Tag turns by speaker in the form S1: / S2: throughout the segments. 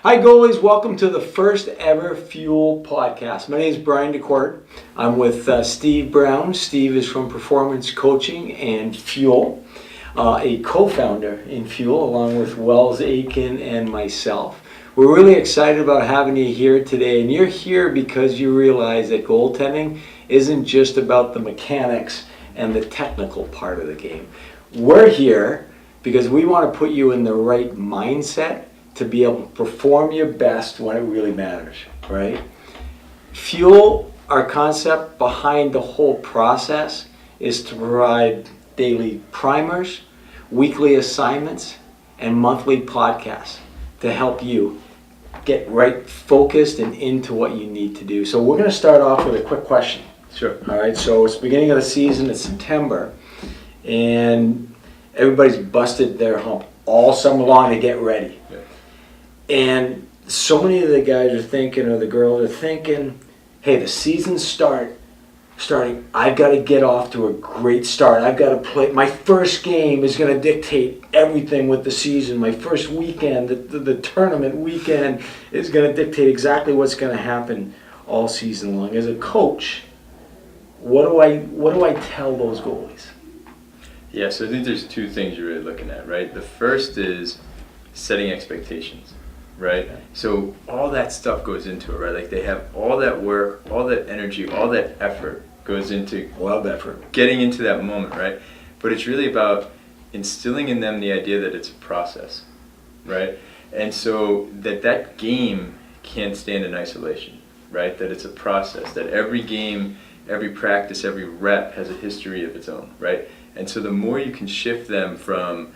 S1: Hi goalies, welcome to the first ever Fuel podcast. My name is Brian Daccord. I'm with Steve Brown. Steve is from Performance Coaching and Fuel, a co-founder in Fuel along with Wells Aiken and myself. We're really excited about having you here today, and you're here because you realize that goaltending isn't just about the mechanics and the technical part of the game. We're here because we want to put you in the right mindset to be able to perform your best when it really matters, right? Fuel, our concept behind the whole process, is to provide daily primers, weekly assignments, and monthly podcasts to help you get right focused and into what you need to do. So we're going to start off with a quick question.
S2: Sure.
S1: All right, so it's the beginning of the season, it's September, and everybody's busted their hump all summer long to get ready.
S2: Yeah.
S1: And so many of the guys are thinking, or the girls are thinking, hey, the season's starting, I've got to get off to a great start. I've got to play, my first game is going to dictate everything with the season. My first weekend, the tournament weekend is going to dictate exactly what's going to happen all season long. As a coach, what do I tell those goalies?
S2: Yeah, so I think there's two things you're really looking at, right? The first is setting expectations, right? So all that stuff goes into it, right? Like they have all that work, all that energy, all that effort goes into getting into that moment, right? But it's really about instilling in them the idea that it's a process, right? And so that game can't stand in isolation, right? That it's a process, that every game, every practice, every rep has a history of its own, right? And so the more you can shift them from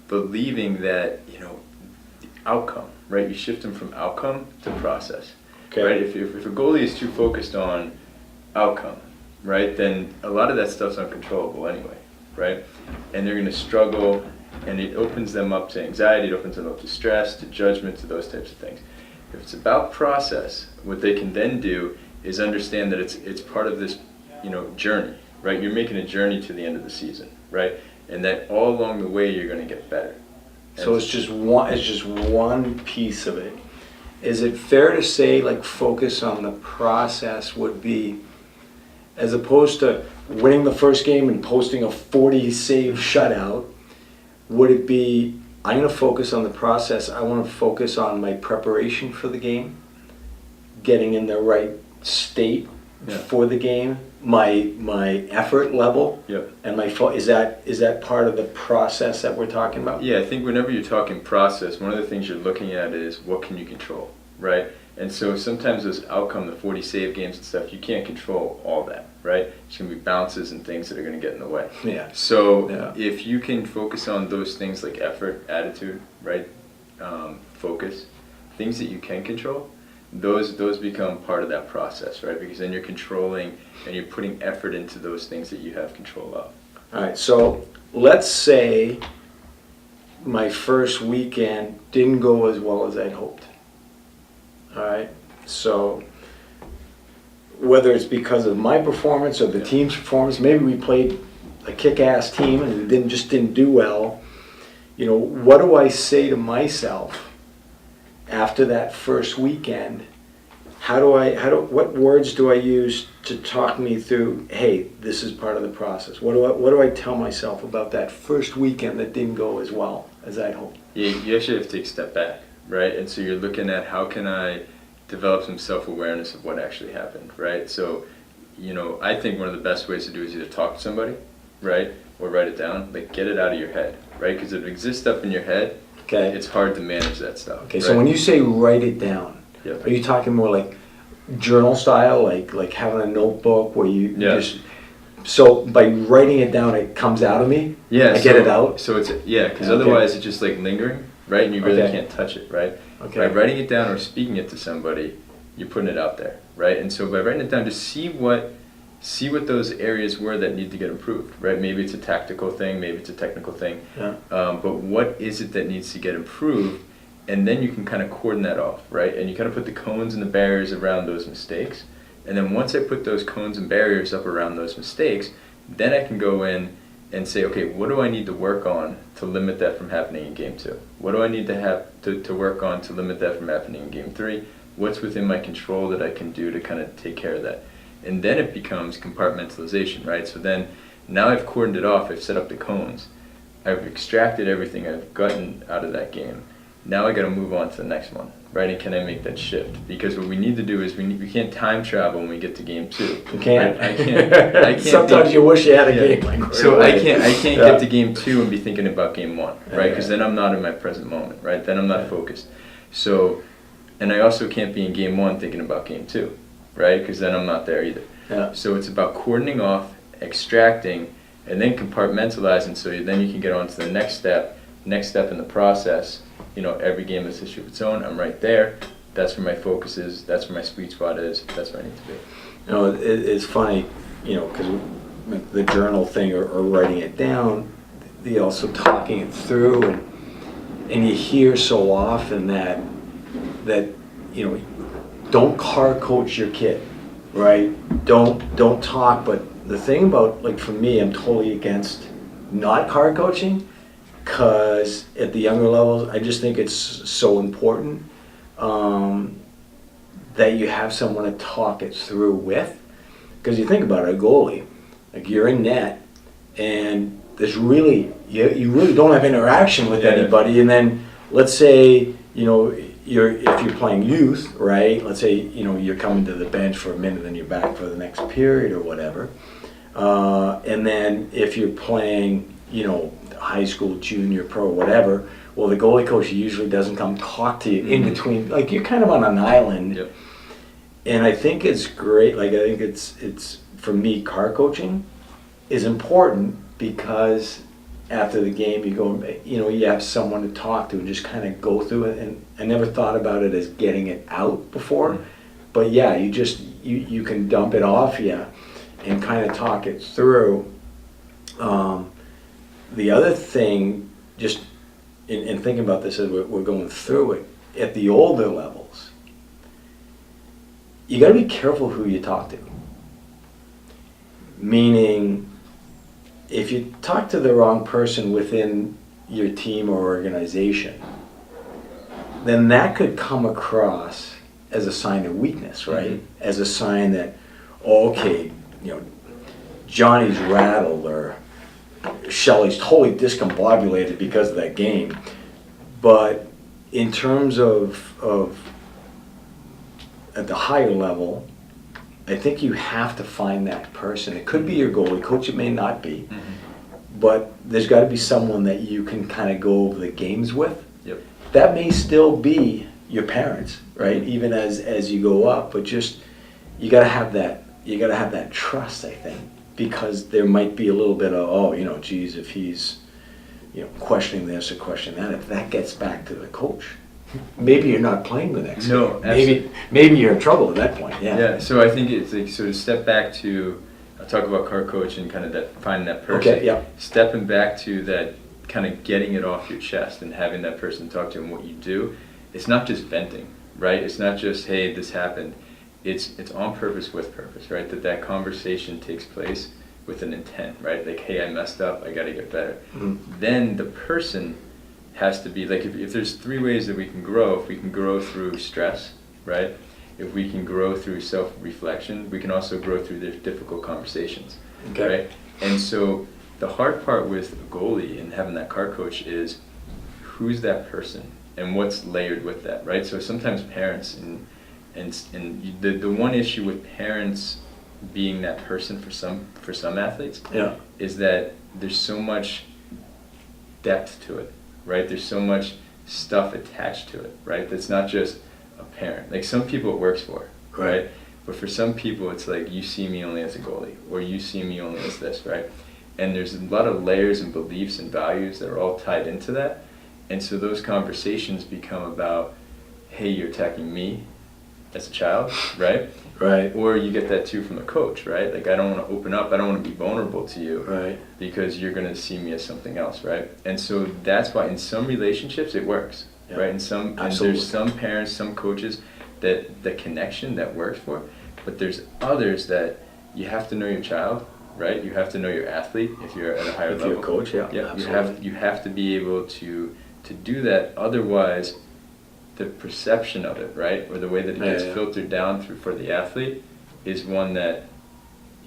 S2: believing that, the outcome, right? You shift them from outcome to process, right? If a goalie is too focused on outcome, right, then a lot of that stuff's uncontrollable anyway, right? And they're going to struggle, and it opens them up to anxiety, it opens them up to stress, to judgment, to those types of things. If it's about process, what they can then do is understand that it's part of this, journey, right? You're making a journey to the end of the season, right? And that all along the way you're going to get better.
S1: So it's just one piece of it. Is it fair to say, like, focus on the process would be, as opposed to winning the first game and posting a 40 save shutout, would it be, I'm going to focus on the process, I want to focus on my preparation for the game, getting in the right state for the game, my effort level, and is that part of the process that we're talking about?
S2: Yeah, I think whenever you're talking process, one of the things you're looking at is what can you control, right? And so sometimes those outcome, the 40 save games and stuff, you can't control all that, right? It's going to be bounces and things that are going to get in the way.
S1: Yeah.
S2: So if you can focus on those things like effort, attitude, right, focus, things that you can control, those become part of that process, right? Because then you're controlling and you're putting effort into those things that you have control of.
S1: All right, so let's say my first weekend didn't go as well as I'd hoped. All right, so whether it's because of my performance or the team's performance, maybe we played a kick-ass team and it didn't do well. What do I say to myself after that first weekend? What words do I use to talk me through, hey, this is part of the process? What do I tell myself about that first weekend that didn't go as well as I'd hoped?
S2: You actually have to take a step back, right? And so you're looking at how can I develop some self-awareness of what actually happened, right? So, I think one of the best ways to do is either talk to somebody, right, or write it down, like get it out of your head, right? Because if it exists up in your head, it's hard to manage that stuff.
S1: Okay,
S2: right?
S1: So when you say write it down, are you talking more like journal style, like having a notebook where you just, so by writing it down it comes out of me? I get it out?
S2: So it's, because otherwise it's just like lingering, right? And you really can't touch it, right? By writing it down or speaking it to somebody, you're putting it out there, right? And so by writing it down, just see what those areas were that need to get improved, right? Maybe it's a tactical thing, maybe it's a technical thing, but what is it that needs to get improved? And then you can kind of cordon that off, right? And you kind of put the cones and the barriers around those mistakes. And then once I put those cones and barriers up around those mistakes, then I can go in and say, okay, what do I need to work on to limit that from happening in game 2? What do I need to have to work on to limit that from happening in game 3? What's within my control that I can do to kind of take care of that? And then it becomes compartmentalization, right? So then, now I've cordoned it off, I've set up the cones, I've extracted everything I've gotten out of that game. Now I got to move on to the next one, right? And can I make that shift? Because what we need to do is we can't time travel when we get to game 2.
S1: You can't.
S2: Right? I can't.
S1: Sometimes you wish you had a game like right
S2: so
S1: away.
S2: I can't get to game 2 and be thinking about game 1, right? Because then I'm not in my present moment, right? Then I'm not focused. So, and I also can't be in game 1 thinking about game 2, right? Because then I'm not there either.
S1: Yeah.
S2: So it's about cordoning off, extracting, and then compartmentalizing, so then you can get on to the next step in the process. Every game is issue of its own. I'm right there. That's where my focus is. That's where my sweet spot is. That's where I need to be.
S1: It's funny, because the journal thing or writing it down, the also talking it through, and you hear so often that don't car coach your kid, right? Don't talk. But the thing about, like, for me, I'm totally against not car coaching, because at the younger levels, I just think it's so important that you have someone to talk it through with. Because you think about it, a goalie, like, you're in net, and there's really, you really don't have interaction with anybody. And then let's say, if you're playing youth, right? Let's say, you're coming to the bench for a minute and you're back for the next period or whatever. And then if you're playing, high school, junior, pro, whatever, well, the goalie coach usually doesn't come talk to you in between. Like, you're kind of on an island.
S2: Yep.
S1: And I think it's great. Like, I think it's for me, car coaching is important, because after the game you go, you have someone to talk to and just kind of go through it. And I never thought about it as getting it out before, but yeah, you can dump it off, and kind of talk it through. The other thing, just in thinking about this as we're going through it, at the older levels, you got to be careful who you talk to. Meaning, if you talk to the wrong person within your team or organization, then that could come across as a sign of weakness, right? As a sign that, okay, Johnny's rattled, or Shelley's totally discombobulated because of that game. But in terms of at the higher level, I think you have to find that person. It could be your goalie coach, it may not be, but there's got to be someone that you can kind of go over the games with.
S2: Yep.
S1: That may still be your parents, right? Even as you go up, but just you got to have that trust, I think. Because there might be a little bit of, geez, if he's, questioning this or questioning that, if that gets back to the coach, maybe you're not playing the next game. Maybe you're in trouble at that point.
S2: Yeah. So I think it's like, so to step back to, I'll talk about car coach and kind of that, finding that person.
S1: Okay. Yeah.
S2: Stepping back to that, kind of getting it off your chest and having that person talk to, and what you do. It's not just venting, right? It's not just, hey, this happened. It's on purpose with purpose, right? That conversation takes place with an intent, right? Like, hey, I messed up, I got to get better. Then the person has to be, like, if there's 3 ways that we can grow, if we can grow through stress, right? If we can grow through self-reflection, we can also grow through the difficult conversations, right? And so the hard part with a goalie and having that car coach is, who's that person and what's layered with that, right? So sometimes parents, and the one issue with parents being that person for some athletes is that there's so much depth to it, right? There's so much stuff attached to it, right? That's not just a parent. Like, some people it works for, right? But for some people it's like, you see me only as a goalie, or you see me only as this, right? And there's a lot of layers and beliefs and values that are all tied into that. And so those conversations become about, hey, you're attacking me as a child, right?
S1: Right.
S2: Or you get that too from the coach, right? Like, I don't want to open up, I don't want to be vulnerable to you,
S1: right?
S2: Because you're going to see me as something else, right? And so that's why in some relationships it works, right? And there's some parents, some coaches that the connection that works for, but there's others that you have to know your child, right? You have to know your athlete if you're at a higher
S1: If
S2: level.
S1: you're a coach, yeah.
S2: Yeah,
S1: Absolutely.
S2: you have to be able to do that. Otherwise, the perception of it, right, or the way that it gets filtered down through for the athlete is one that,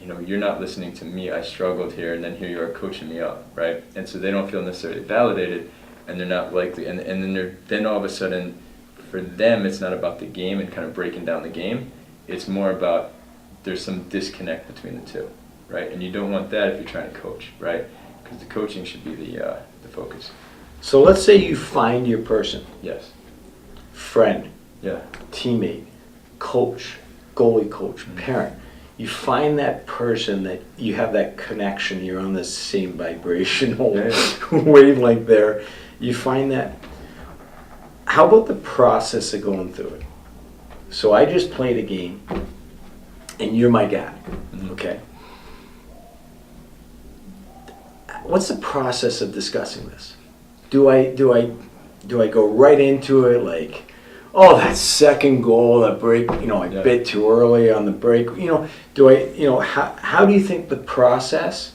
S2: you know, you're not listening to me. I struggled here, and then here you are coaching me up, right? And so they don't feel necessarily validated, and they're not likely. And then all of a sudden, for them, it's not about the game and kind of breaking down the game. It's more about there's some disconnect between the two, right? And you don't want that if you're trying to coach, right? Because the coaching should be the focus.
S1: So let's say you find your person,
S2: Yes.
S1: friend,
S2: Yeah.
S1: teammate, coach, goalie coach, parent. You find that person that you have that connection, you're on the same vibrational wavelength there. You find that. How about the process of going through it? So I just played a game, and you're my guy, okay? What's the process of discussing this? Do I go right into it like, oh, that second goal, that break, you know, I bit too early on the break, you know, how do you think the process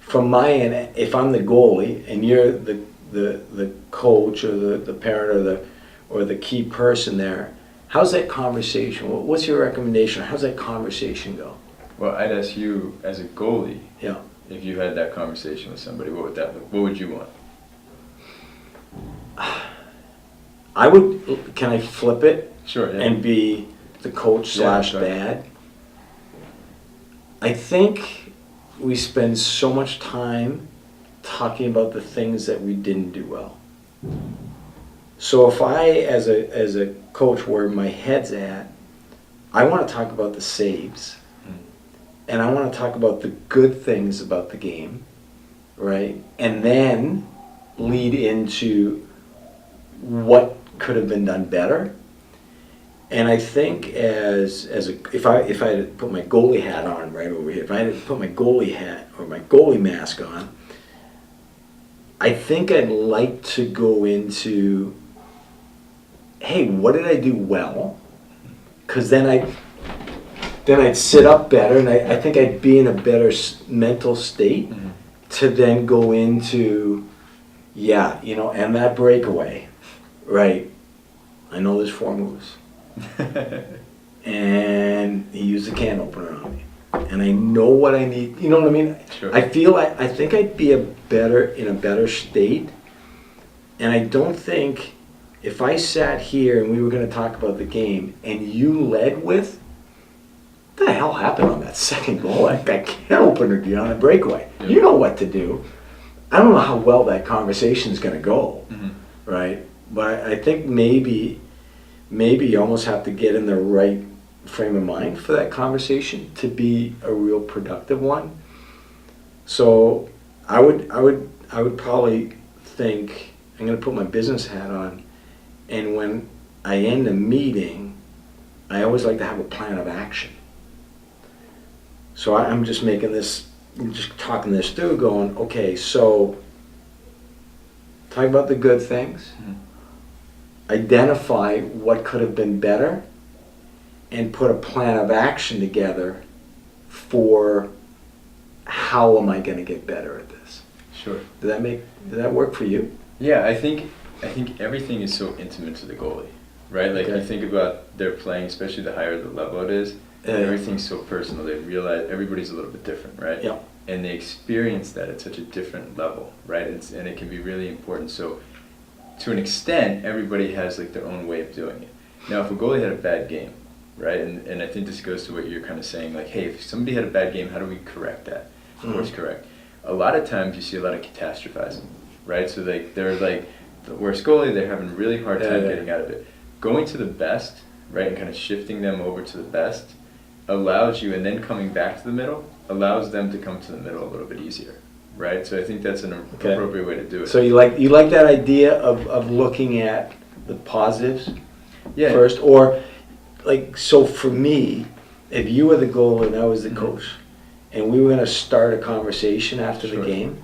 S1: from my end, if I'm the goalie and you're the coach or the parent or the key person there, how's that conversation? What's your recommendation? How's that conversation go?
S2: Well, I'd ask you as a goalie,
S1: Yeah.
S2: if you had that conversation with somebody, what would that look? What would you want?
S1: Can I flip it?
S2: Sure. Yeah.
S1: And be the coach slash
S2: sure.
S1: dad? I think we spend so much time talking about the things that we didn't do well. So if I, as a coach, where my head's at, I want to talk about the saves, and I want to talk about the good things about the game, right? And then lead into what could have been done better. And I think if I had to put my goalie hat on right over here, if I had to put my goalie hat or my goalie mask on, I think I'd like to go into, hey, what did I do well? Because then I'd sit up better, and I think I'd be in a better mental state to then go into, and that breakaway, right? I know there's 4 moves. And he used the can opener on me. And I know what I need, you know what I mean?
S2: Sure.
S1: I think I'd be in a better state. And I don't think if I sat here and we were going to talk about the game and you led with, what the hell happened on that second goal? That can opener on a breakaway.
S2: Yeah.
S1: You know what to do. I don't know how well that conversation's going to go, right? But I think maybe you almost have to get in the right frame of mind for that conversation to be a real productive one. So I would probably think, I'm going to put my business hat on, and when I end a meeting, I always like to have a plan of action. So I'm just talking this through, going, okay, so talk about the good things, identify what could have been better, and put a plan of action together for how am I going to get better at this.
S2: Sure.
S1: Did that work for you?
S2: Yeah, I think everything is so intimate to the goalie, right? Like you think about their playing, especially the higher the level it is, everything's so personal. They realize everybody's a little bit different, right?
S1: Yeah.
S2: And they experience that at such a different level, right? And it can be really important. So to an extent, everybody has like their own way of doing it. Now, if a goalie had a bad game, right? And I think this goes to what you're kind of saying, like, hey, if somebody had a bad game, how do we correct that? Of course, correct. A lot of times you see a lot of catastrophizing, right? So they're like the worst goalie, they're having a really hard time getting out of it. Going to the best, right, and kind of shifting them over to the best allows you, and then coming back to the middle, allows them to come to the middle a little bit easier, right? So I think that's an appropriate way to do it.
S1: So you like that idea of looking at the positives first? Or, like, so for me, if you were the goalie and I was the coach, and we were going to start a conversation after the game,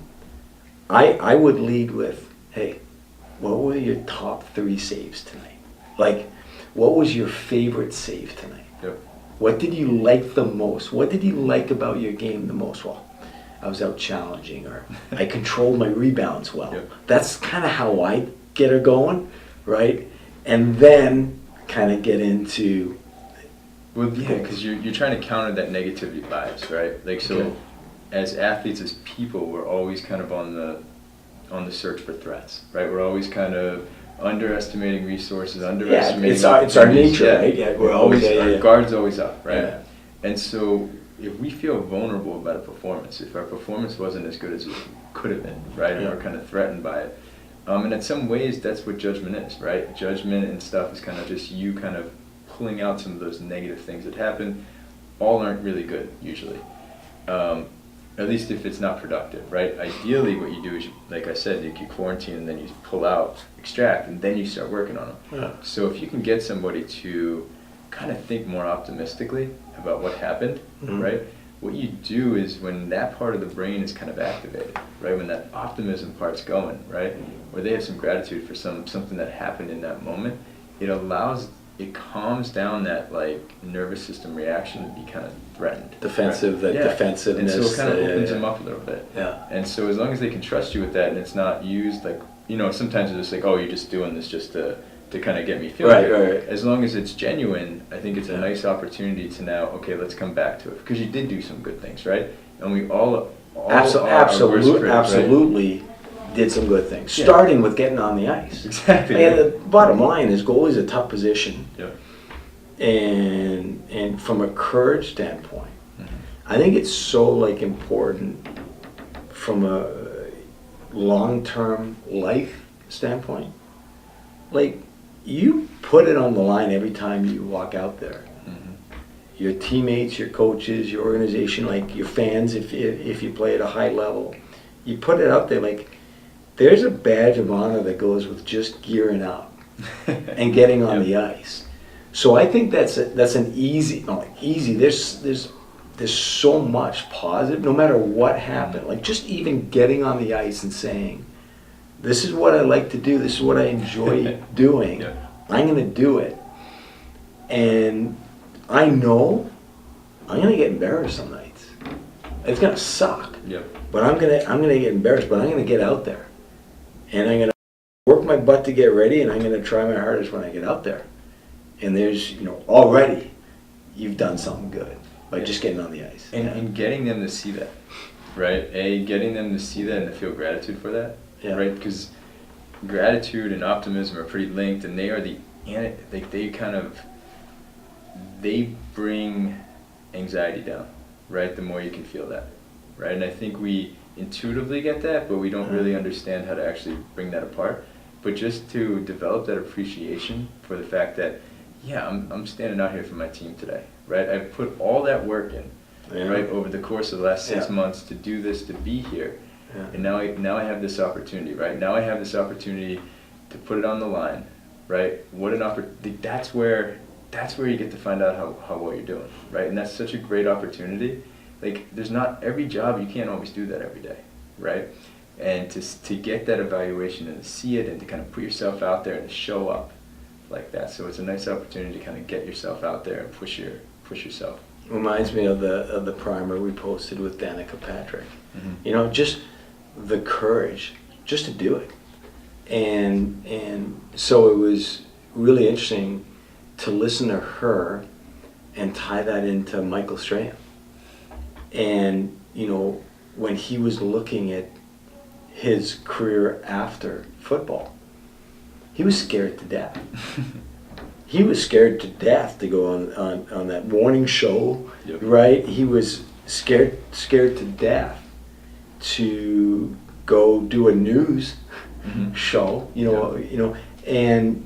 S1: I would lead with, hey, what were your top 3 saves tonight? Like, what was your favorite save tonight?
S2: Yep.
S1: What did you like the most? What did you like about your game the most? Well, I was out challenging, or I controlled my rebounds well.
S2: Yep.
S1: That's kind of how I get her going, right? And then kind of get into.
S2: Well, yeah, because you're trying to counter that negativity bias, right? Like, so
S1: Okay.
S2: as athletes, as people, we're always kind of on the search for threats, right? We're always kind of underestimating resources, underestimating.
S1: It's our
S2: opportunities.
S1: nature,
S2: Yeah.
S1: right? Yeah,
S2: We're always
S1: yeah.
S2: our guard's always up, right?
S1: Yeah.
S2: And so if we feel vulnerable about a performance, if our performance wasn't as good as it could have been, right, and we're kind of threatened by it, and in some ways that's what judgment is, right? Judgment and stuff is kind of just you kind of pulling out some of those negative things that happen. All aren't really good usually. At least if it's not productive, right? Ideally what you do is, like I said, you quarantine and then you pull out, extract, and then you start working on them.
S1: Yeah.
S2: So if you can get somebody to kind of think more optimistically about what happened, right? What you do is when that part of the brain is kind of activated, right? When that optimism part's going, right? Where they have some gratitude for something that happened in that moment, it calms down that like nervous system reaction to be kind of threatened.
S1: Defensive,
S2: right?
S1: defensiveness.
S2: And so it kind of opens them up a little bit.
S1: Yeah.
S2: And so as long as they can trust you with that and it's not used like, sometimes it's just like, oh, you're just doing this just to kind of get me feeling good.
S1: Right.
S2: As long as it's genuine, I think it's a nice opportunity to now, okay, let's come back to it. Because you did do some good things, right? And we all
S1: absolutely did some good things.
S2: Yeah.
S1: Starting with getting on the ice.
S2: Exactly.
S1: And the bottom line is goalie's a tough position.
S2: Yeah.
S1: And from a courage standpoint, I think it's so like important from a long-term life standpoint. Like, you put it on the line every time you walk out there. Your teammates, your coaches, your organization, like your fans, if you play at a high level, you put it out there. Like, there's a badge of honor that goes with just gearing up and getting on the ice. So I think that's an easy. There's so much positive, no matter what happened. Like, just even getting on the ice and saying, this is what I like to do. This is what I enjoy doing.
S2: Yeah.
S1: I'm going to do it. And I know I'm going to get embarrassed some nights. It's going to suck.
S2: Yep.
S1: But I'm going to get embarrassed, but I'm going to get out there. And I'm going to work my butt to get ready, and I'm going to try my hardest when I get out there. And there's, already you've done something good by just getting on the ice.
S2: And getting them to see that, right? Getting them to see that and to feel gratitude for that.
S1: Yeah.
S2: Right, because gratitude and optimism are pretty linked, and they are they bring anxiety down, right? The more you can feel that, right? And I think we intuitively get that, but we don't really understand how to actually bring that apart. But just to develop that appreciation for the fact that, yeah, I'm standing out here for my team today, right? I've put all that work in, right, over the course of the last 6 months to do this, to be here. Yeah. And now I have this opportunity, right? Now I have this opportunity to put it on the line, right? What an opportunity! That's where you get to find out how well you're doing, right? And that's such a great opportunity. Like, there's not every job, you can't always do that every day, right? And to get that evaluation and to see it and to kind of put yourself out there and to show up like that. So it's a nice opportunity to kind of get yourself out there and push yourself.
S1: Reminds me of the primer we posted with Danica Patrick. Just the courage just to do it. And so it was really interesting to listen to her and tie that into Michael Strahan. And, when he was looking at his career after football, he was scared to death. He was scared to death to go on that morning show, right? He was scared to death to go do a news show, and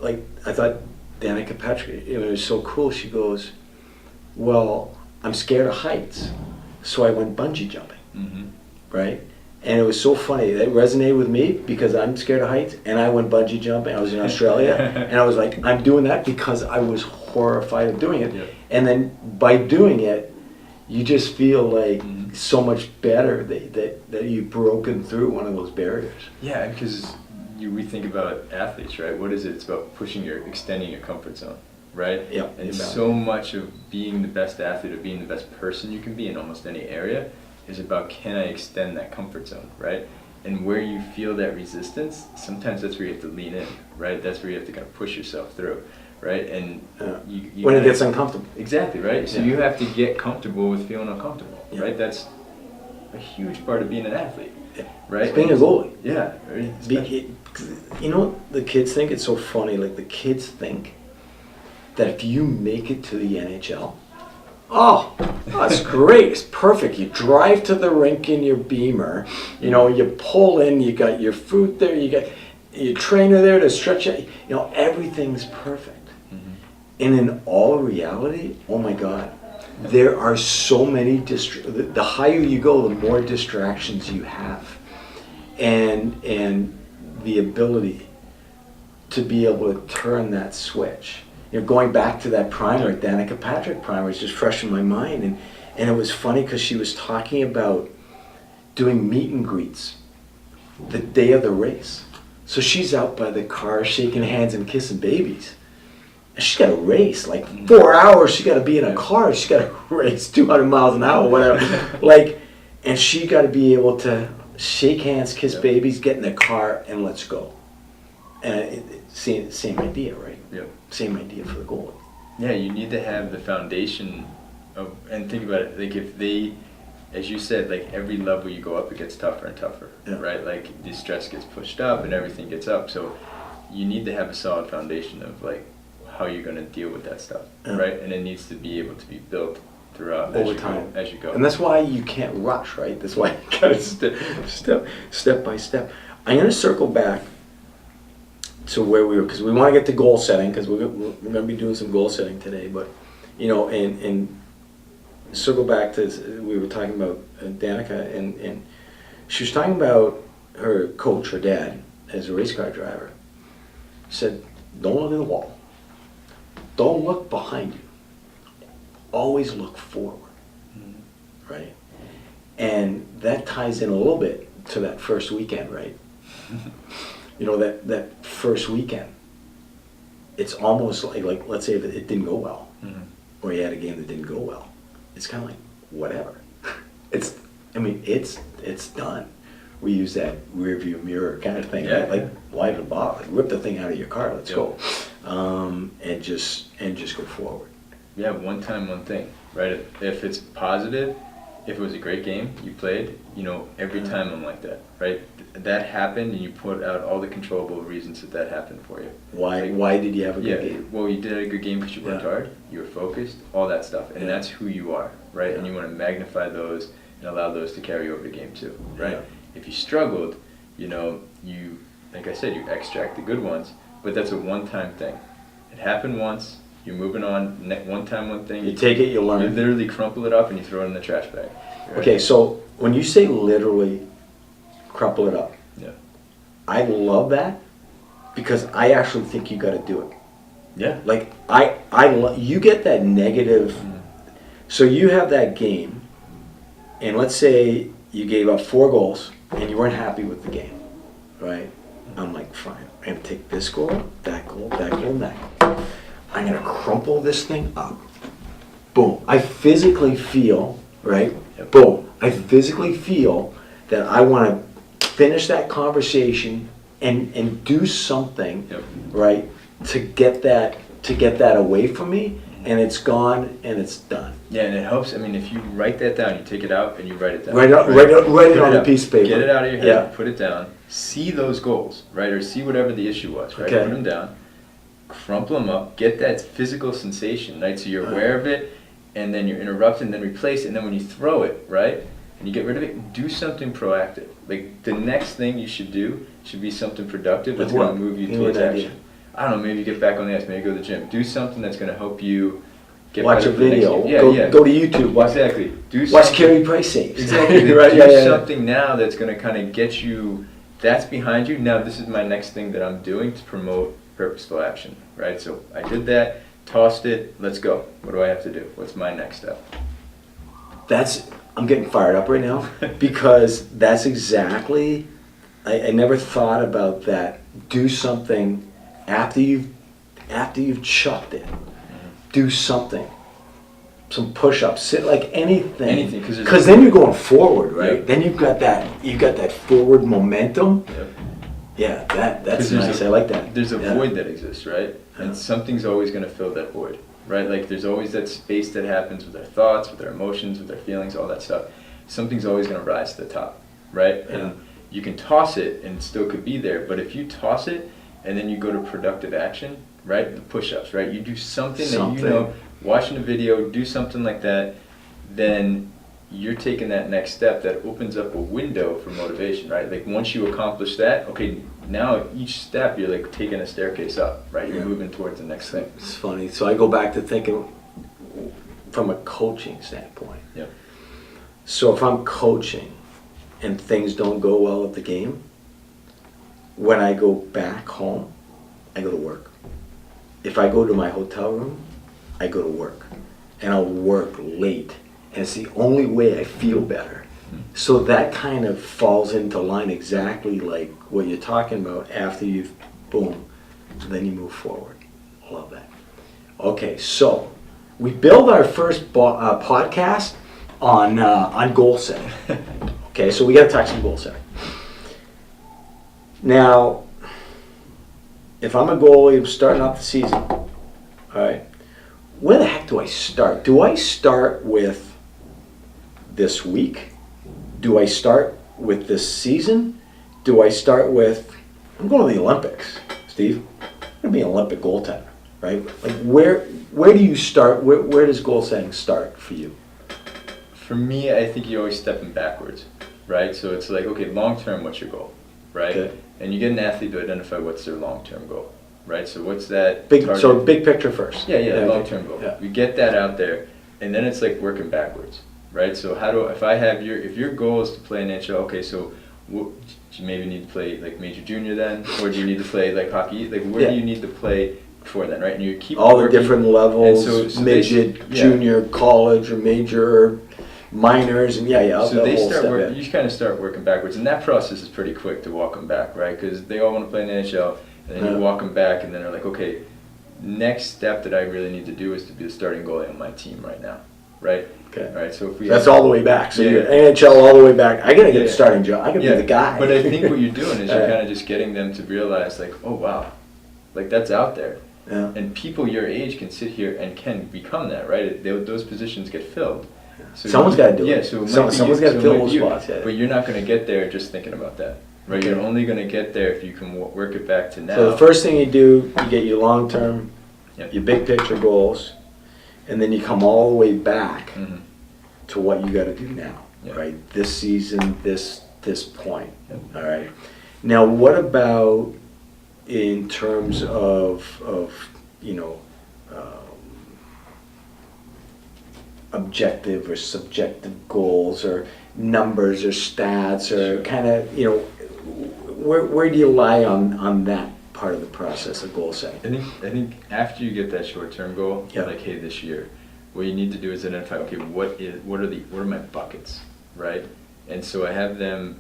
S1: like, I thought Danica Patrick, it was so cool. She goes, well, I'm scared of heights, so I went bungee jumping, right? And it was so funny. That resonated with me because I'm scared of heights, and I went bungee jumping. I was in Australia, and I was like, I'm doing that because I was horrified of doing it. And then by doing it, you just feel like so much better that you've broken through one of those barriers.
S2: Yeah, because we think about athletes, right? What is it? It's about extending your comfort zone, right?
S1: Yeah.
S2: And so much of being the best athlete or being the best person you can be in almost any area is about, can I extend that comfort zone, right? And where you feel that resistance, sometimes that's where you have to lean in, right? That's where you have to kind of push yourself through, right? And you
S1: when it gets uncomfortable.
S2: Exactly, right? So you have to get comfortable with feeling uncomfortable, right? That's a huge part of being an athlete, right?
S1: It's being a goalie.
S2: Yeah.
S1: You know what the kids think? It's so funny. Like, the kids think that if you make it to the NHL, oh, that's great. It's perfect. You drive to the rink in your Beamer. You know, you pull in. You got your food there. You got your trainer there to stretch it. You know, everything's perfect. And in all reality, oh my God, there are so many the higher you go, the more distractions you have, and the ability to be able to turn that switch. You know, going back to that primer, Danica Patrick primer is just fresh in my mind, and it was funny because she was talking about doing meet and greets the day of the race. So she's out by the car shaking hands and kissing babies. She's got to race like 4 hours. She got to be in a car. She got to race 200 miles an hour, whatever. Like, and she got to be able to shake hands, kiss babies, get in the car, and let's go. And same idea, right?
S2: Yep.
S1: Same idea for the goalie.
S2: Yeah, you need to have the foundation of, and think about it, like if they, as you said, like every level you go up, it gets tougher and tougher, right? Like the stress gets pushed up and everything gets up. So you need to have a solid foundation of like how you're going to deal with that stuff, right? And it needs to be able to be built throughout
S1: over time
S2: as you go.
S1: And that's why you can't rush, right? That's why you got to step by step. I'm going to circle back to where we were, because we want to get to goal setting, because we're going to be doing some goal setting today. But, you know, and circle back to, we were talking about Danica, and she was talking about her coach, her dad, as a race car driver, said, don't look at the wall. Don't look behind you. Always look forward, right? And that ties in a little bit to that first weekend, right? You know, that first weekend, it's almost like let's say if it didn't go well, or you had a game that didn't go well, it's kind of like, whatever. It's done. We use that rear view mirror kind of thing, right? Like, why the ball? Like, rip the thing out of your car, let's go. And just go forward.
S2: Yeah, one time, one thing, right? If it's positive, if it was a great game you played, you know, every time I'm like that, right? That happened, and you put out all the controllable reasons that happened for you.
S1: Why did you have a good game?
S2: Well, you did a good game because you worked hard, you were focused, all that stuff, and that's who you are, right? And you want to magnify those and allow those to carry over to game two, right? If you struggled, you know, you, like I said, you extract the good ones, but that's a one-time thing. It happened once. You're moving on, one time, one thing.
S1: You take it, you learn.
S2: You literally crumple it up and you throw it in the trash bag. Right?
S1: Okay, so when you say literally crumple it up, I love that because I actually think you got to do it.
S2: Yeah.
S1: Like you get that negative. So you have that game, and let's say you gave up 4 goals and you weren't happy with the game, right? I'm like, fine. I'm gonna take this goal, that goal, that goal, and that goal. I'm gonna crumple this thing up. Boom. I physically feel, right? Boom. I physically feel that I want to finish that conversation and do something, right, to get that away from me, and it's gone and it's done.
S2: Yeah, and it helps. I mean, if you write that down, you take it out and you write it down.
S1: Write it on a piece of paper.
S2: Get it out of your head. Put it down. See those goals, right, or see whatever the issue was, right? Put them down. Crumple them up, get that physical sensation, right? So you're aware of it, and then you're interrupted, and then replace it, and then when you throw it, right, and you get rid of it, do something proactive. Like, the next thing you should do should be something productive that's going to move you towards action. I don't know, maybe get back on the ice, maybe go to the gym. Do something that's going to help you get
S1: watch a video. Go to YouTube.
S2: Exactly.
S1: Watch Carey Price saves.
S2: Exactly. Right? Do something now that's going to kind of get you, that's behind you. Now this is my next thing that I'm doing to promote purposeful action, right? So I did that, tossed it, let's go. What do I have to do? What's my next step?
S1: I'm getting fired up right now because that's exactly, I never thought about that. Do something after you've chucked it. Do something some push-ups, sit like anything.
S2: Anything,
S1: because then you're going forward, right?
S2: Yep.
S1: Then you've got that forward momentum.
S2: Yep.
S1: Yeah, that's
S2: 'Cause there's
S1: nice. I like that.
S2: There's a void that exists, right?
S1: Yeah.
S2: And something's always going to fill that void, right? Like there's always that space that happens with our thoughts, with our emotions, with our feelings, all that stuff. Something's always going to rise to the top, right?
S1: Yeah.
S2: And you can toss it and it still could be there, but if you toss it and then you go to productive action, right? The push-ups, right? You do something that you know, watching a video, do something like that, then you're taking that next step that opens up a window for motivation, right? Like once you accomplish that, okay, now each step you're like taking a staircase up, right? You're moving towards the next thing.
S1: It's funny. So I go back to thinking from a coaching standpoint.
S2: Yep.
S1: So if I'm coaching and things don't go well at the game, when I go back home, I go to work. If I go to my hotel room, I go to work. And I'll work late. And it's the only way I feel better. So that kind of falls into line exactly like what you're talking about after you've, boom, then you move forward. Love that. Okay, so we build our first podcast on goal setting. Okay, so we got to talk some goal setting. Now, if I'm a goalie, I'm starting off the season, all right, where the heck do I start? Do I start with this week? Do I start with this season? Do I start with, I'm going to the Olympics, Steve. I'm going to be an Olympic goaltender, right? Like where do you start? Where does goal setting start for you?
S2: For me, I think you're always stepping backwards, right? So it's like, okay, long term, what's your goal, right?
S1: Okay.
S2: And you get an athlete to identify what's their long term goal, right? So what's that
S1: Big,
S2: target?
S1: so big picture first.
S2: Yeah, long term goal.
S1: Yeah.
S2: We get that out there, and then it's like working backwards, right? So if your goal is to play in NHL, okay, so do you maybe need to play like major junior then, or do you need to play like hockey? Like where do you need to play before then, right? And you keep
S1: all
S2: working,
S1: the different levels,
S2: so
S1: midget, junior, college, or major, minors, and
S2: So they
S1: whole
S2: start
S1: step
S2: working. You kind of start working backwards, and that process is pretty quick to walk them back, right? Because they all want to play in the NHL, and then you walk them back, and then they're like, okay, next step that I really need to do is to be the starting goalie on my team right now, right?
S1: Okay.
S2: All right. So if we
S1: That's all the way back. So
S2: Yeah.
S1: you're NHL all the way back. I gotta get a starting job. I gotta be the guy.
S2: But I think what you're doing is you're
S1: Yeah.
S2: kind of just getting them to realize, like, oh wow, like that's out there,
S1: Yeah.
S2: and people your age can sit here and can become that, right? Those positions get filled. So
S1: Someone's got to do it.
S2: Yeah, so it might be
S1: Someone's
S2: you,
S1: got to
S2: so it
S1: fill
S2: might
S1: those
S2: be you.
S1: spots. Yeah.
S2: But you're not going to get there just thinking about that, right?
S1: Okay.
S2: You're only going to get there if you can work it back to now.
S1: So the first thing you do, you get your long term,
S2: Yep.
S1: your big picture goals, and then you come all the way back
S2: Mhm.
S1: to what you got to do now,
S2: Yep.
S1: right? This season, this point.
S2: Yep.
S1: All right. Now, what about in terms of you know, objective or subjective goals or numbers or stats or kind of, where do you lie on that part of the process of goal setting?
S2: I think after you get that short-term goal,
S1: Yep.
S2: like hey, this year, what you need to do is identify, okay, what are my buckets, right? And so I have them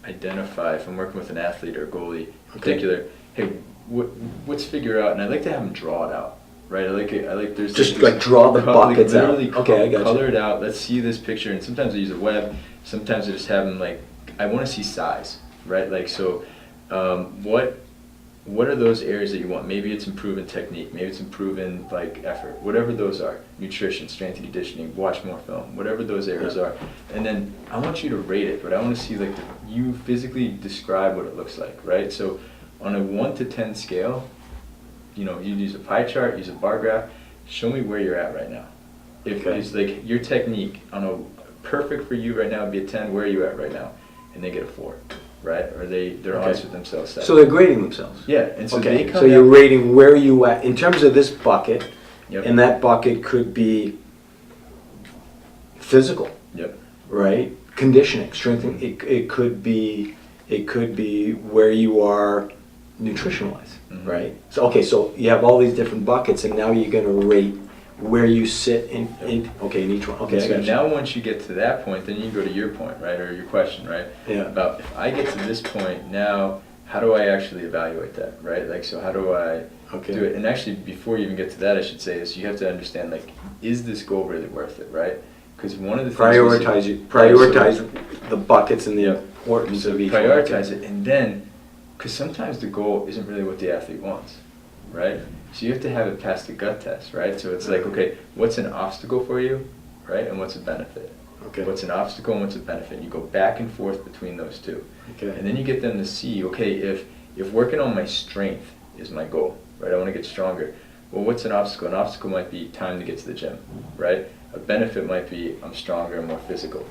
S2: identify, if I'm working with an athlete or a goalie in particular, hey, let's figure out, and I like to have them draw it out, right? I like there's
S1: Just like draw the buckets out.
S2: literally
S1: Okay, I got you.
S2: color it out. Let's see this picture, and sometimes I use a web. Sometimes I just have them like, I want to see size, right? Like so, what are those areas that you want? Maybe it's improving technique, maybe it's improving like effort, whatever those are, nutrition, strength and conditioning, watch more film, whatever those areas are. And then I want you to rate it, but I want to see like you physically describe what it looks like, right? So on a 1 to 10 scale, you use a pie chart, use a bar graph, show me where you're at right now. If it's like your technique on a perfect for you right now would be a 10, where are you at right now? And they get a 4. Right, or they're honest with themselves.
S1: So they're grading themselves.
S2: Yeah, and so they come
S1: so you're rating where you at in terms of this bucket,
S2: Yep.
S1: and that bucket could be physical,
S2: Yep.
S1: right? Conditioning, strengthening. It could be where you are nutrition-wise,
S2: Mhm.
S1: right? So so you have all these different buckets, and now you're going to rate where you sit in each one. Okay,
S2: And
S1: I
S2: so
S1: got you.
S2: now once you get to that point, then you go to your point, right, or your question, right?
S1: Yeah.
S2: About if I get to this point, now how do I actually evaluate that, right? Like, so how do I
S1: Okay.
S2: do it. And actually, before you even get to that, I should say is you have to understand, like, is this goal really worth it, right? Because one of the things
S1: prioritize the buckets and the
S2: Yeah.
S1: importance of each
S2: prioritize it, and then, because sometimes the goal isn't really what the athlete wants, right? So you have to have it pass the gut test, right? So it's like, okay, what's an obstacle for you, right? And what's a benefit?
S1: Okay.
S2: What's an obstacle and what's a benefit? You go back and forth between those two.
S1: Okay.
S2: And then you get them to see, okay, if working on my strength is my goal, right? I want to get stronger. Well, what's an obstacle? An obstacle might be time to get to the gym, right? A benefit might be I'm stronger and more physical.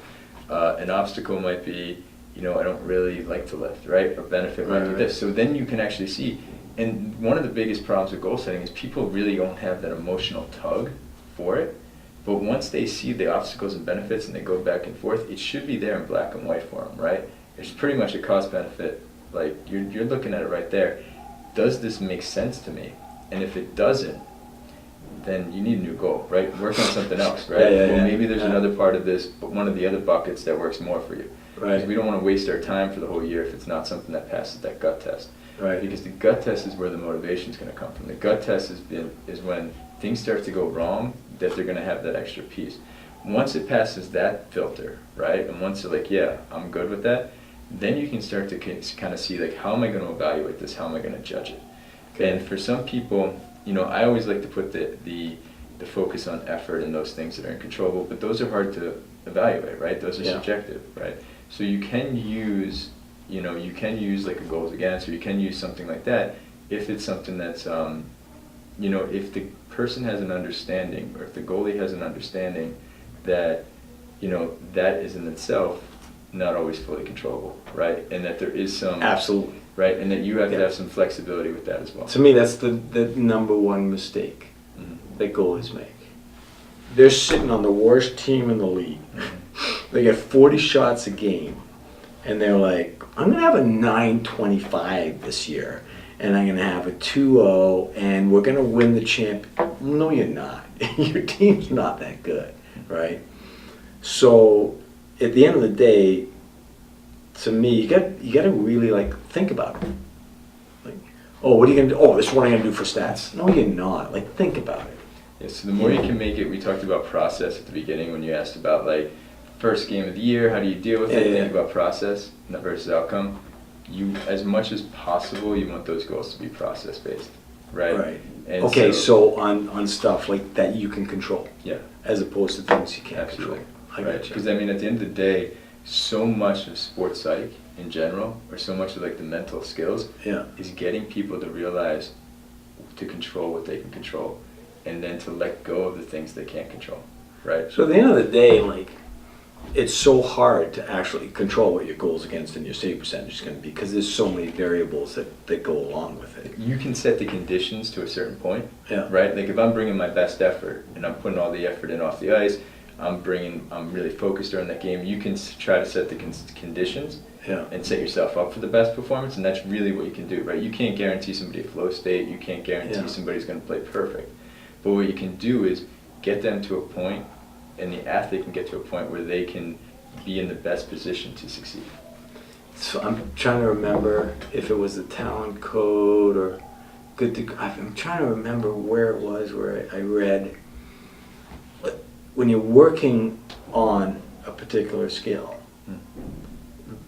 S2: An obstacle might be, I don't really like to lift, right? A benefit might be this. So then you can actually see, and one of the biggest problems with goal setting is people really don't have that emotional tug for it. But once they see the obstacles and benefits and they go back and forth, it should be there in black and white for them, right? It's pretty much a cost benefit. Like you're looking at it right there. Does this make sense to me? And if it doesn't, then you need a new goal, right? Work on something else, right? Maybe there's another part of this, but one of the other buckets that works more for you.
S1: Right.
S2: Because we don't want to waste our time for the whole year if it's not something that passes that gut test.
S1: Right.
S2: Because the gut test is where the motivation is going to come from. The gut test is when things start to go wrong, that they're going to have that extra piece. Once it passes that filter, right, and once you're like, yeah, I'm good with that, then you can start to kind of see, like, how am I going to evaluate this? How am I going to judge it? Okay. And for some people, I always like to put the focus on effort and those things that are uncontrollable, but those are hard to evaluate, right? Those are subjective, right? So you can use, like a goals against, or you can use something like that if it's something that's, if the person has an understanding, or if the goalie has an understanding that, that is in itself not always fully controllable, right? And that there is some...
S1: Absolutely.
S2: Right, and that you have to have some flexibility with that as well.
S1: To me, that's the number one mistake that goalies make. They're sitting on the worst team in the league. They get 40 shots a game, and they're like, I'm going to have a 9.25 this year, and I'm going to have a 2-0, and we're going to win the champ. No, you're not. Your team's not that good, right? So, at the end of the day, to me, you got to really think about it. Like, oh, what are you gonna do? Oh, this is what I'm gonna do for stats. No, you're not. Think about it.
S2: Yeah. So the more you can make it, we talked about process at the beginning when you asked about first game of the year, how do you deal with it? Think about process versus outcome. You, as much as possible, you want those goals to be process based, right?
S1: Right.
S2: And
S1: okay, so on stuff like that you can control.
S2: Yeah.
S1: As opposed to things you can't
S2: Absolutely.
S1: control.
S2: Right. Because at the end of the day, so much of sports psych in general, or so much of the mental skills, is getting people to realize to control what they can control, and then to let go of the things they can't control, right?
S1: So at the end of the day, it's so hard to actually control what your goals against and your save percentage is going to be, because there's so many variables that go along with it.
S2: You can set the conditions to a certain point,
S1: Yeah.
S2: right? Like if I'm bringing my best effort and I'm putting all the effort in off the ice, I'm really focused during that game. You can try to set the conditions and set yourself up for the best performance, and that's really what you can do, right? You can't guarantee somebody a flow state. You can't guarantee somebody's going to play perfect. But what you can do is get them to a point, and the athlete can get to a point where they can be in the best position to succeed.
S1: So I'm trying to remember if it was the talent code or I'm trying to remember where it was where I read. When you're working on a particular skill,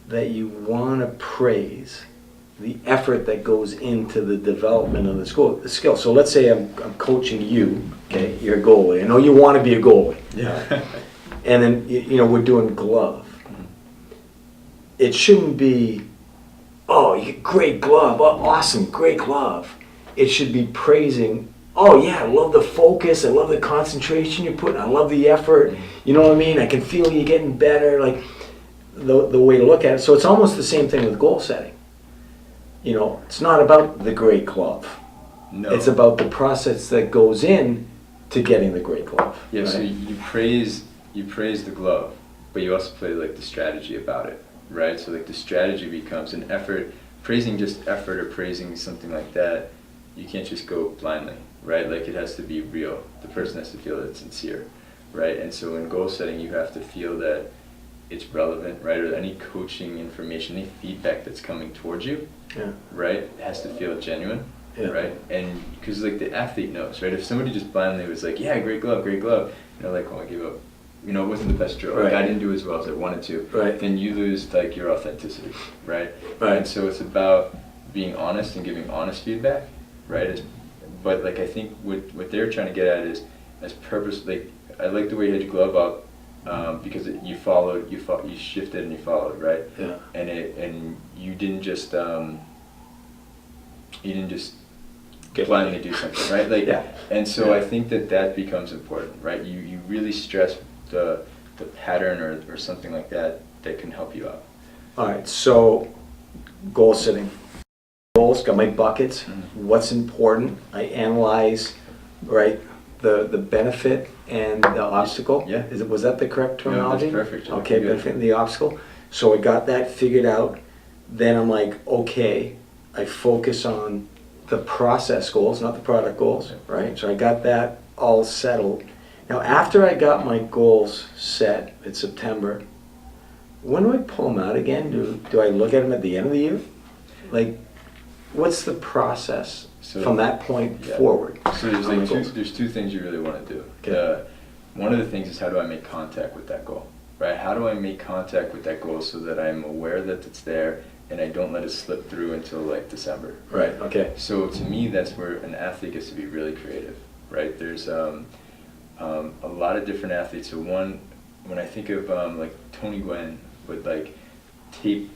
S1: that you want to praise the effort that goes into the development of the skill. So let's say I'm coaching you, okay, you're a goalie. I know you want to be a goalie.
S2: Yeah.
S1: And then, we're doing glove. It shouldn't be, oh, you great glove, oh, awesome, great glove. It should be praising, oh yeah, I love the focus, I love the concentration you're putting, I love the effort, you know what I mean? I can feel you getting better, the way to look at it. So it's almost the same thing with goal setting. It's not about the great glove.
S2: No.
S1: It's about the process that goes in to getting the great glove.
S2: Yeah,
S1: right?
S2: so you praise the glove, but you also play the strategy about it, right? So the strategy becomes an effort, praising just effort or praising something like that. You can't just go blindly, right? It has to be real. The person has to feel that it's sincere, right? And so in goal setting, you have to feel that it's relevant, right? Or any coaching information, any feedback that's coming towards you, right? It has to feel genuine,
S1: Yeah.
S2: right? And because like the athlete knows, right? If somebody just blindly was like, yeah, great glove, and they're like, oh, I gave up. You know, it wasn't the best drill. Like,
S1: Right.
S2: I didn't do as well as I wanted to.
S1: Right.
S2: Then you lose like your authenticity, right?
S1: Right.
S2: And so it's about being honest and giving honest feedback, right? But like I think what they're trying to get at is as purpose. Like I like the way you had your glove up because you followed, you shifted and you followed, right?
S1: Yeah.
S2: And you didn't just
S1: Get
S2: blindly do something, right? Like,
S1: Yeah.
S2: And so
S1: Yeah.
S2: I think that becomes important, right? You really stress the pattern or something like that can help you out.
S1: All right, so goal setting. Goals, got my buckets, what's important. I analyze, right, the benefit and the obstacle.
S2: Yeah.
S1: Was that the correct terminology?
S2: that's perfect. Yeah,
S1: Okay,
S2: good.
S1: benefit and the obstacle. So I got that figured out. Then I'm like, okay, I focus on the process goals, not the product goals, right? So I got that all settled. Now, after I got my goals set in September, when do I pull them out again? Do I look at them at the end of the year? Like, what's the process from that point forward?
S2: So there's
S1: on
S2: like
S1: the goals?
S2: there's two things you really want to do.
S1: Okay.
S2: One of the things is how do I make contact with that goal, right? How do I make contact with that goal so that I'm aware that it's there and I don't let it slip through until like December.
S1: Right, okay.
S2: So to me, that's where an athlete gets to be really creative, right? There's a lot of different athletes. So when I think of like Tony Gwynn would like tape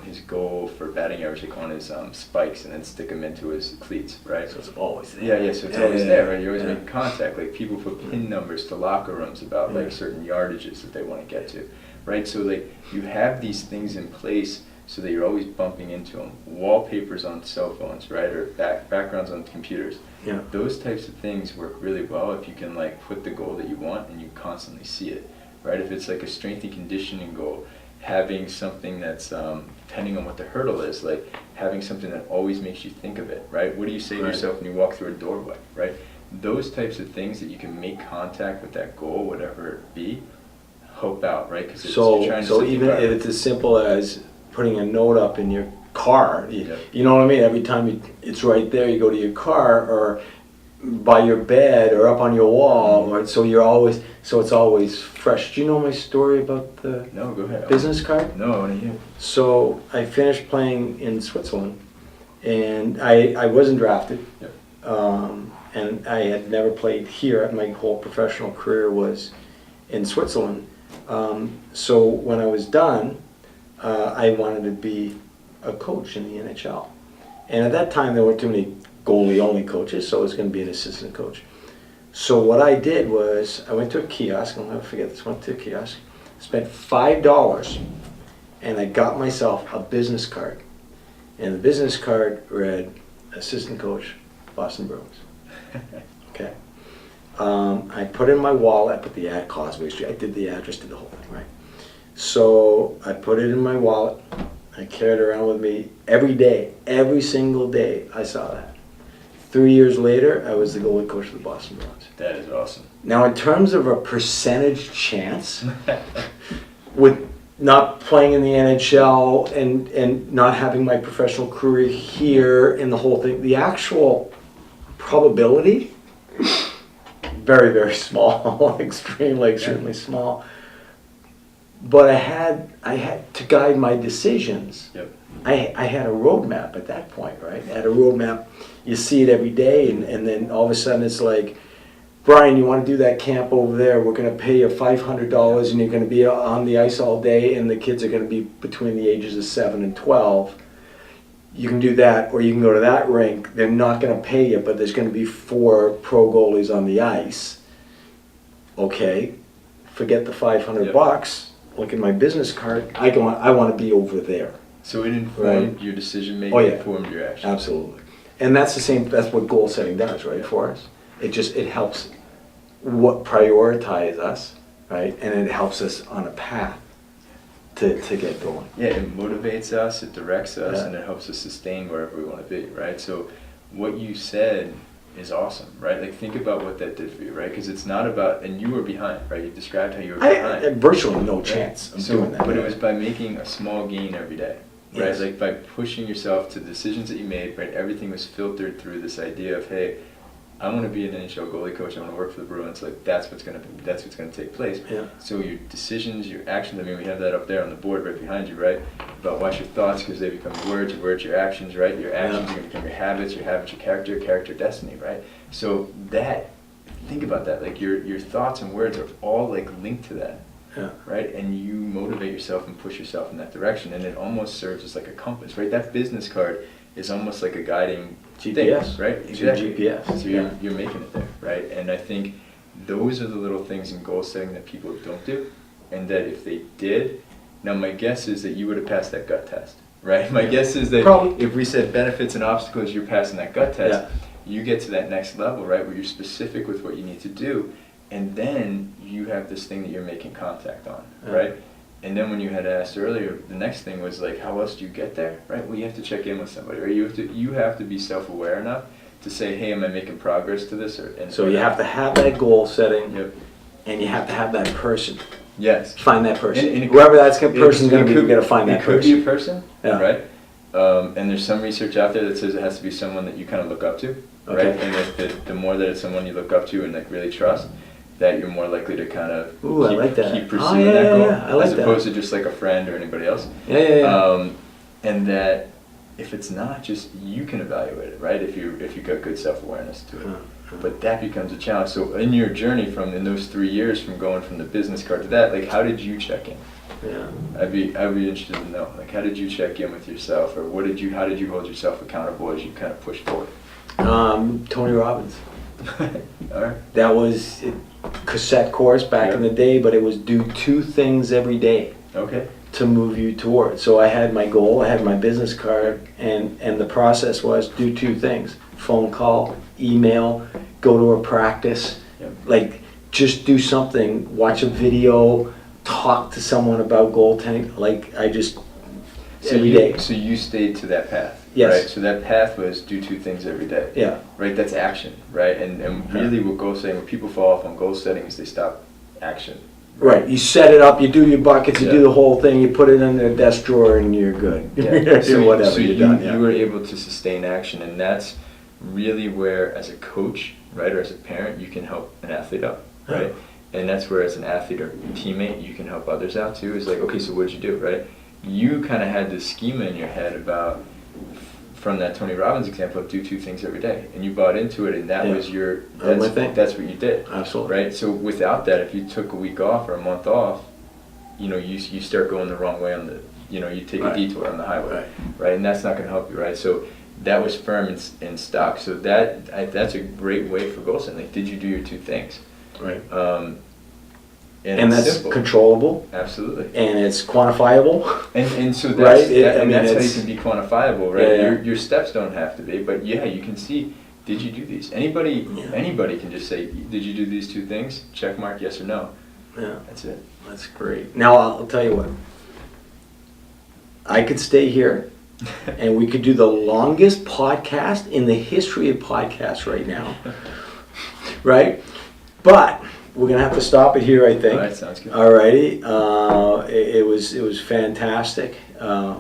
S2: his goal for batting average like on his spikes and then stick them into his cleats, right?
S1: So it's always there.
S2: Yeah, so it's always there, right? You're always making contact. Like people put pin numbers to locker rooms about like certain yardages that they want to get to, right? So like you have these things in place so that you're always bumping into them. Wallpapers on cell phones, right? Or backgrounds on computers.
S1: Yeah.
S2: Those types of things work really well if you can like put the goal that you want and you constantly see it, right? If it's like a strength and conditioning goal, having something that's, depending on what the hurdle is, like having something that always makes you think of it, right? What do you say to yourself when you walk through a doorway, right? Those types of things that you can make contact with that goal, whatever it be, help out, right? Because you're trying to
S1: So
S2: set the
S1: even if
S2: environment.
S1: it's as simple as putting a note up in your car, you know what I mean? Every time it's right there, you go to your car or by your bed or up on your wall, or so it's always fresh. Do you know my story about the
S2: No, go ahead.
S1: business card?
S2: No, I want to hear.
S1: So I finished playing in Switzerland, and I wasn't drafted, and I had never played here. My whole professional career was in Switzerland. So when I was done, I wanted to be a coach in the NHL. And at that time, there weren't too many goalie-only coaches, so I was going to be an assistant coach. So what I did was, I went to a kiosk, I'll never forget this, went to a kiosk, spent $5, and I got myself a business card. And the business card read, assistant coach, Boston Bruins. Okay. I put it in my wallet, I put the ad, Causeway Street, I did the address, did the whole thing, right? So I put it in my wallet, I carried it around with me every day, every single day I saw that. 3 years later, I was the goalie coach of the Boston Bruins.
S2: That is awesome.
S1: Now, in terms of a percentage chance, with not playing in the NHL and not having my professional career here and the whole thing, the actual probability, very, very small, extremely small. But I had to guide my decisions.
S2: Yep.
S1: I had a roadmap at that point, right? I had a roadmap. You see it every day, and then all of a sudden it's like, Brian, you want to do that camp over there? We're going to pay you $500, and you're going to be on the ice all day, and the kids are going to be between the ages of 7 and 12. You can do that, or you can go to that rink. They're not going to pay you, but there's going to be 4 pro goalies on the ice. Okay, forget the $500. Look at my business card. I want to be over there.
S2: So it informed your decision making, informed your action.
S1: Absolutely. And that's that's what goal setting does, right, for us. It helps prioritize us, right? And it helps us on a path to get going.
S2: Yeah, it motivates us, it directs us, and it helps us sustain wherever we want to be, right? So what you said is awesome, right? Like think about what that did for you, right? Because it's not about, and you were behind, right? You described how you were behind.
S1: I virtually no chance of doing that.
S2: But it was by making a small gain every day, right?
S1: Yes.
S2: Like by pushing yourself to decisions that you made, right? Everything was filtered through this idea of, hey, I want to be an NHL goalie coach. I want to work for the Bruins. Like that's what's gonna take place.
S1: Yeah.
S2: So your decisions, your actions. I mean, we have that up there on the board right behind you, right? About watch your thoughts because they become your words your actions, right? Your actions are gonna become your habits your character, destiny, right? So think about that. Like your thoughts and words are all like linked to that.
S1: Yeah.
S2: Right, and you motivate yourself and push yourself in that direction, and it almost serves as like a compass, right? That business card is almost like a guiding
S1: GPS,
S2: thing, right?
S1: It's your GPS.
S2: So you're making it there, right? And I think those are the little things in goal setting that people don't do, and that if they did, now my guess is that you would have passed that gut test, right? My guess is that
S1: Probably.
S2: if we said benefits and obstacles, you're passing that gut test. You get to that next level, right, where you're specific with what you need to do. And then you have this thing that you're making contact on, right? And then when you had asked earlier, the next thing was like, how else do you get there, right? Well, you have to check in with somebody, right? You have to be self-aware enough to say, hey, am I making progress to this?
S1: So you have to have that goal setting,
S2: Yep.
S1: and you have to have that person.
S2: Yes.
S1: Find that person.
S2: And
S1: whoever that person's going to be, you got to find that person.
S2: It could be a person,
S1: Yeah.
S2: right? And there's some research out there that says it has to be someone that you kind of look up to,
S1: Okay.
S2: right? And that the more that it's someone you look up to and like really trust, that you're more likely to kind of
S1: Ooh, I like that.
S2: keep
S1: Oh,
S2: pursuing
S1: yeah,
S2: that goal,
S1: yeah, I like
S2: as
S1: that.
S2: opposed to just like a friend or anybody else.
S1: Yeah.
S2: And that if it's not, just you can evaluate it, right? If you got good self-awareness to it. But that becomes a challenge. So in your journey in those 3 years from going from the business card to that, like how did you check in?
S1: Yeah.
S2: I'd be interested to know, like how did you check in with yourself, or how did you hold yourself accountable as you kind of push forward?
S1: Tony Robbins.
S2: All right.
S1: That was a cassette course back in the day, but it was do 2 things every day.
S2: Okay.
S1: To move you towards. So I had my goal, I had my business card, and the process was do 2 things: phone call, email, go to a practice, like just do something, watch a video, talk to someone about goaltending. Like every day.
S2: So you stayed to that path.
S1: Yes.
S2: Right? So that path was do 2 things every day.
S1: Yeah.
S2: Right. That's action. Right. And really, what goal setting, when people fall off on goal setting, is they stop action.
S1: Right, you set it up, you do your buckets, you do the whole thing, you put it in the desk drawer, and you're good.
S2: Yeah. So
S1: whatever
S2: you
S1: you're done.
S2: you were able to sustain action, and that's really where, as a coach, right, or as a parent, you can help an athlete out, right? And that's where, as an athlete or teammate, you can help others out too. Is like, okay, so what did you do, right? You kind of had this schema in your head about, from that Tony Robbins example, of do 2 things every day, and you bought into it, and that was that's what you did.
S1: Absolutely.
S2: Right. So without that, if you took a week off or a month off, you start going the wrong way you take a detour on the highway, right? And that's not going to help you, right? So that was firm and stuck. So that's a great way for goal setting. Like, did you do your 2 things?
S1: Right.
S2: And
S1: that's
S2: simple.
S1: Controllable.
S2: Absolutely.
S1: And it's quantifiable.
S2: And so that's,
S1: right?
S2: that's how you can be quantifiable, right?
S1: Yeah.
S2: Your steps don't have to be, but you can see, did you do these? Anybody can just say, did you do these 2 things? Check mark, yes or no.
S1: Yeah.
S2: That's it.
S1: That's great. Now I'll tell you what. I could stay here and we could do the longest podcast in the history of podcasts right now. Right? But we're gonna have to stop it here, I think.
S2: All right, sounds good.
S1: Alrighty. It was fantastic. I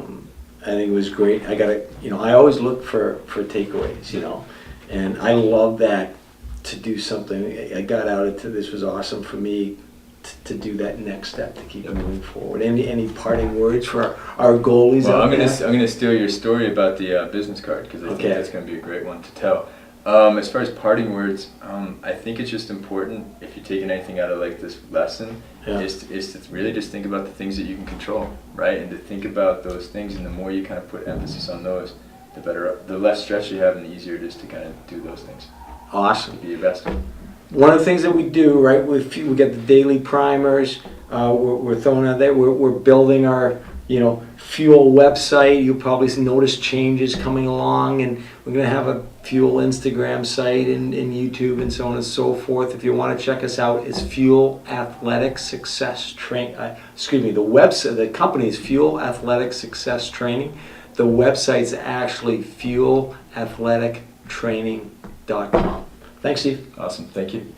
S1: think it was great. I always look for takeaways, and I love that, to do something. I got out into this was awesome for me to do that next step, to keep moving forward. Any parting words for our goalies?
S2: Well,
S1: out
S2: I'm
S1: there?
S2: gonna steal your story about the business card, because I think that's gonna be a great one to tell. As far as parting words, I think it's just important, if you're taking anything out of like this lesson, is to really just think about the things that you can control, right? And to think about those things, and the more you kind of put emphasis on those, the less stress you have, and the easier it is to kind of do those things.
S1: Awesome.
S2: Be your best.
S1: One of the things that we do, right, we get the daily primers, we're throwing out there, we're building our, Fuel website. You'll probably notice changes coming along, and we're going to have a Fuel Instagram site and YouTube and so on and so forth. If you want to check us out, it's Fuel Athletic Success Training. The website, the company is Fuel Athletic Success Training. The website's actually fuelathletictraining.com. Thanks, Steve.
S2: Awesome. Thank you.